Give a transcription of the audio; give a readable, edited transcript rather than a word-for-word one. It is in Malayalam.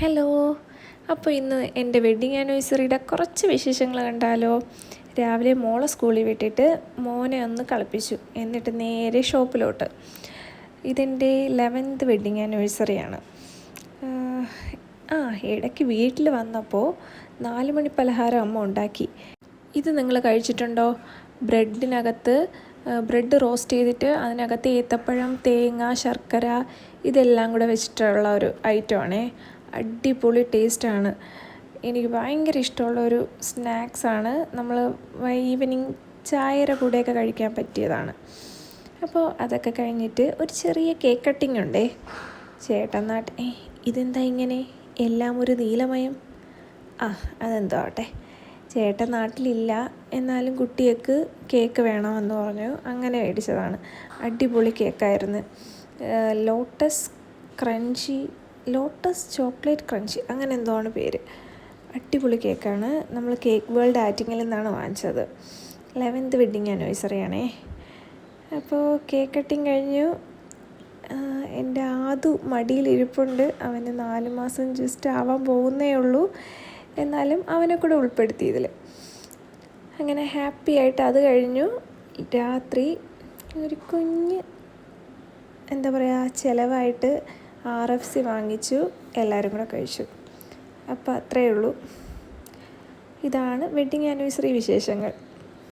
ഹലോ. അപ്പോൾ ഇന്ന് എൻ്റെ വെഡ്ഡിങ് ആനിവേഴ്സറിയുടെ കുറച്ച് വിശേഷങ്ങൾ കണ്ടാലോ. രാവിലെ മോളെ സ്കൂളിൽ വിട്ടിട്ട് മോനെ ഒന്ന് കളിപ്പിച്ചു, എന്നിട്ട് നേരെ ഷോപ്പിലോട്ട്. ഇതെൻ്റെ 11th വെഡ്ഡിങ് ആനിവേഴ്സറിയാണ്. ഇടയ്ക്ക് വീട്ടിൽ വന്നപ്പോൾ 4 മണി പലഹാരം അമ്മ ഉണ്ടാക്കി. ഇത് നിങ്ങൾ കഴിച്ചിട്ടുണ്ടോ? ബ്രെഡ് റോസ്റ്റ് ചെയ്തിട്ട് അതിനകത്ത് ഏത്തപ്പഴം, തേങ്ങ, ശർക്കര ഇതെല്ലാം കൂടെ വെച്ചിട്ടുള്ള ഒരു ഐറ്റമാണേ. അടിപൊളി ടേസ്റ്റാണ്. എനിക്ക് ഭയങ്കര ഇഷ്ടമുള്ളൊരു സ്നാക്സാണ്. നമ്മൾ ഈവനിങ് ചായയുടെ കൂടെയൊക്കെ കഴിക്കാൻ പറ്റിയതാണ്. അപ്പോൾ അതൊക്കെ കഴിഞ്ഞിട്ട് ഒരു ചെറിയ കേക്ക് കട്ടിങ് ഉണ്ടേ. ചേട്ടൻ ഇതെന്താ ഇങ്ങനെ എല്ലാം ഒരു നീലമയം? അതെന്തോ ആട്ടെ. ചേട്ടൻ നാട്ടിലില്ല, എന്നാലും കുട്ടിക്ക് കേക്ക് വേണമെന്ന് പറഞ്ഞു, അങ്ങനെ മേടിച്ചതാണ്. അടിപൊളി കേക്കായിരുന്നു. ലോട്ടസ് ചോക്ലേറ്റ് ക്രഞ്ചി അങ്ങനെ എന്തോ ആണ് പേര്. അടിപൊളി കേക്കാണ്. നമ്മൾ കേക്ക് വേൾഡ് ആറ്റിങ്ങിൽ നിന്നാണ് വാങ്ങിച്ചത്. 11th wedding ആനിവേഴ്സറിയാണേ. അപ്പോൾ കേക്ക് കട്ടിങ് കഴിഞ്ഞു. എൻ്റെ ആദു മടിയിലിരിപ്പുണ്ട്. അവന് 4 മാസം ജസ്റ്റ് ആവാൻ പോകുന്നേ ഉള്ളൂ, എന്നാലും അവനെ കൂടെ ഉൾപ്പെടുത്തി ഇതിൽ. അങ്ങനെ ഹാപ്പി ആയിട്ട് അത് കഴിഞ്ഞു. രാത്രി ഒരു കുഞ്ഞ് ചിലവായിട്ട് RFC വാങ്ങിച്ചു, എല്ലാവരും കൂടെ കഴിച്ചു. അപ്പോൾ അത്രയേ ഉള്ളൂ. ഇതാണ് വെഡ്ഡിങ് ആനിവേഴ്സറി വിശേഷങ്ങൾ.